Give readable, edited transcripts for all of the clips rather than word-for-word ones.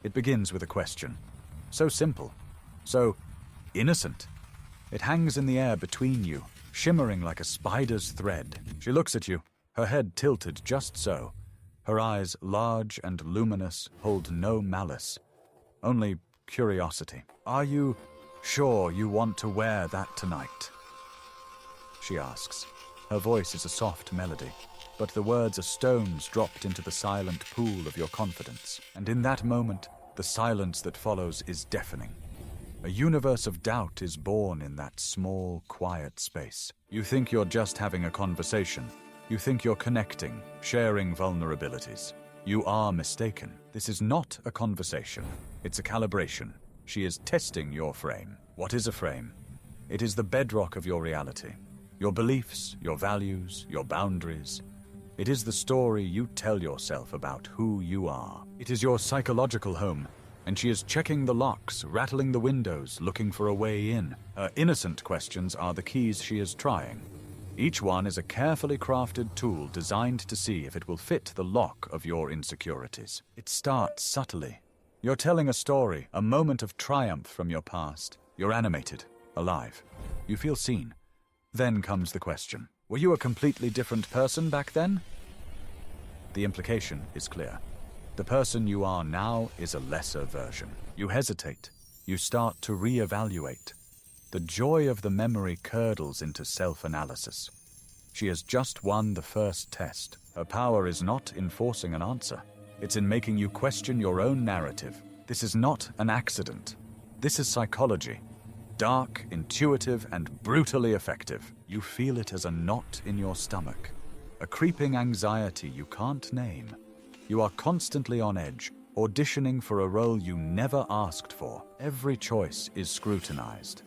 It begins with a question. So simple. So innocent. It hangs in the air between you, shimmering like a spider's thread. She looks at you, her head tilted just so. Her eyes, large and luminous, hold no malice. Only curiosity. Are you sure you want to wear that tonight? She asks. Her voice is a soft melody, but the words are stones dropped into the silent pool of your confidence. And in that moment, the silence that follows is deafening. A universe of doubt is born in that small, quiet space. You think you're just having a conversation. You think you're connecting, sharing vulnerabilities. You are mistaken. This is not a conversation. It's a calibration. She is testing your frame. What is a frame? It is the bedrock of your reality. Your beliefs, your values, your boundaries. It is the story you tell yourself about who you are. It is your psychological home, and she is checking the locks, rattling the windows, looking for a way in. Her innocent questions are the keys she is trying. Each one is a carefully crafted tool designed to see if it will fit the lock of your insecurities. It starts subtly. You're telling a story, a moment of triumph from your past. You're animated, alive. You feel seen. Then comes the question. Were you a completely different person back then? The implication is clear. The person you are now is a lesser version. You hesitate. You start to reevaluate. The joy of the memory curdles into self-analysis. She has just won the first test. Her power is not in forcing an answer. It's in making you question your own narrative. This is not an accident. This is psychology. Dark, intuitive, and brutally effective. You feel it as a knot in your stomach. A creeping anxiety you can't name. You are constantly on edge, auditioning for a role you never asked for. Every choice is scrutinized.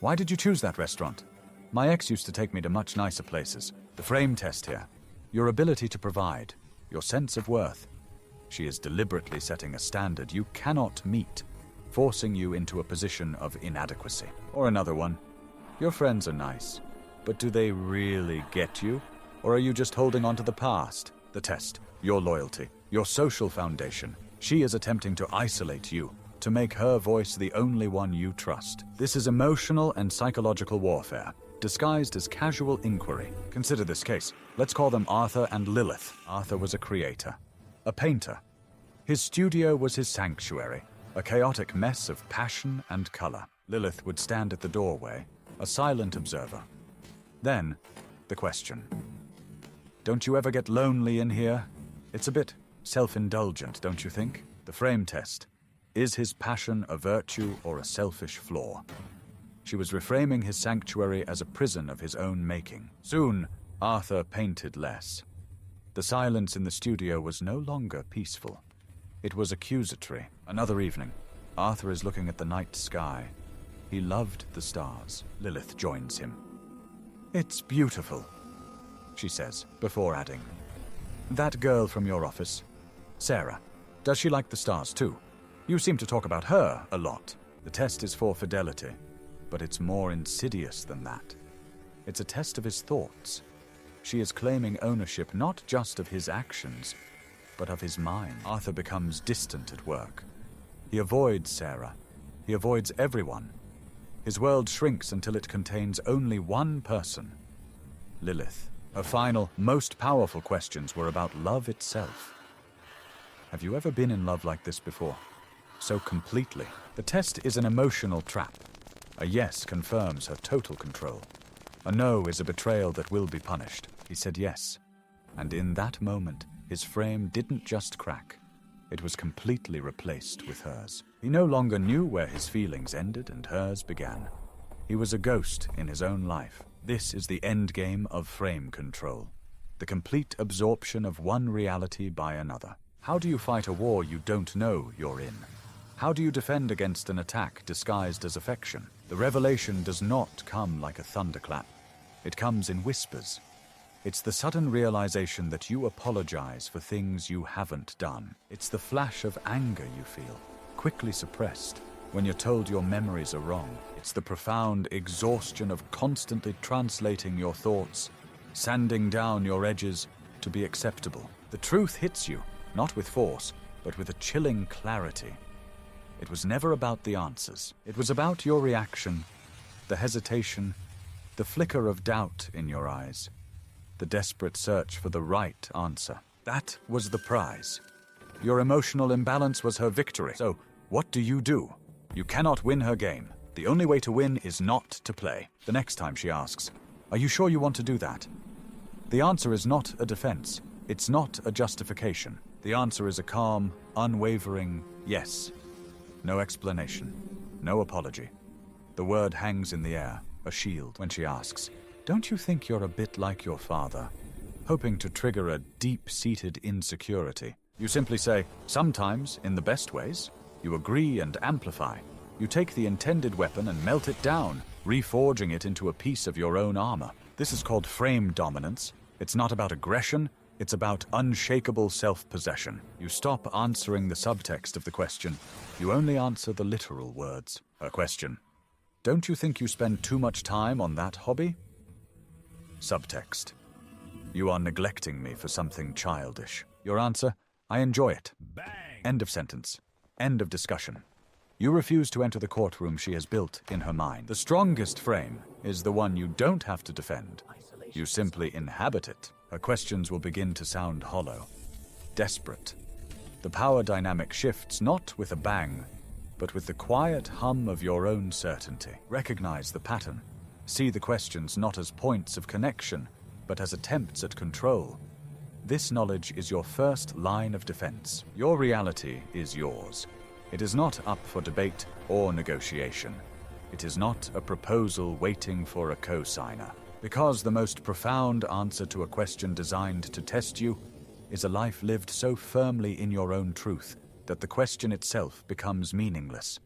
Why did you choose that restaurant? My ex used to take me to much nicer places. The frame test here. Your ability to provide. Your sense of worth. She is deliberately setting a standard you cannot meet, forcing you into a position of inadequacy. Or another one. Your friends are nice, but do they really get you? Or are you just holding on to the past? The test. Your loyalty. Your social foundation. She is attempting to isolate you, to make her voice the only one you trust. This is emotional and psychological warfare, disguised as casual inquiry. Consider this case. Let's call them Arthur and Lilith. Arthur was a creator, a painter. His studio was his sanctuary, a chaotic mess of passion and color. Lilith would stand at the doorway, a silent observer. Then, the question. Don't you ever get lonely in here? It's a bit self-indulgent, don't you think? The frame test. Is his passion a virtue or a selfish flaw? She was reframing his sanctuary as a prison of his own making. Soon, Arthur painted less. The silence in the studio was no longer peaceful. It was accusatory. Another evening, Arthur is looking at the night sky. He loved the stars. Lilith joins him. It's beautiful, she says, before adding. That girl from your office, Sarah, does she like the stars too? You seem to talk about her a lot. The test is for fidelity, but it's more insidious than that. It's a test of his thoughts. She is claiming ownership not just of his actions, but of his mind. Arthur becomes distant at work. He avoids Sarah. He avoids everyone. His world shrinks until it contains only one person, Lilith. Her final, most powerful questions were about love itself. Have you ever been in love like this before? So completely. The test is an emotional trap. A yes confirms her total control. A no is a betrayal that will be punished. He said yes. And in that moment, his frame didn't just crack. It was completely replaced with hers. He no longer knew where his feelings ended and hers began. He was a ghost in his own life. This is the endgame of frame control. The complete absorption of one reality by another. How do you fight a war you don't know you're in? How do you defend against an attack disguised as affection? The revelation does not come like a thunderclap. It comes in whispers. It's the sudden realization that you apologize for things you haven't done. It's the flash of anger you feel, quickly suppressed, when you're told your memories are wrong. It's the profound exhaustion of constantly translating your thoughts, sanding down your edges to be acceptable. The truth hits you, not with force, but with a chilling clarity. It was never about the answers. It was about your reaction, the hesitation, the flicker of doubt in your eyes, the desperate search for the right answer. That was the prize. Your emotional imbalance was her victory. So, what do? You cannot win her game. The only way to win is not to play. The next time she asks, "Are you sure you want to do that?" The answer is not a defense. It's not a justification. The answer is a calm, unwavering yes. No explanation. No apology. The word hangs in the air, a shield, when she asks, "Don't you think you're a bit like your father?" Hoping to trigger a deep-seated insecurity. You simply say, sometimes, in the best ways. You agree and amplify. You take the intended weapon and melt it down, reforging it into a piece of your own armor. This is called frame dominance. It's not about aggression, it's about unshakable self-possession. You stop answering the subtext of the question. You only answer the literal words. Her question: "Don't you think you spend too much time on that hobby?" Subtext: "You are neglecting me for something childish." Your answer: "I enjoy it." Bang! End of sentence. End of discussion. You refuse to enter the courtroom she has built in her mind. The strongest frame is the one you don't have to defend. You simply inhabit it. Her questions will begin to sound hollow, desperate. The power dynamic shifts not with a bang, but with the quiet hum of your own certainty. Recognize the pattern. See the questions not as points of connection, but as attempts at control. This knowledge is your first line of defense. Your reality is yours. It is not up for debate or negotiation. It is not a proposal waiting for a co-signer. Because the most profound answer to a question designed to test you is a life lived so firmly in your own truth that the question itself becomes meaningless.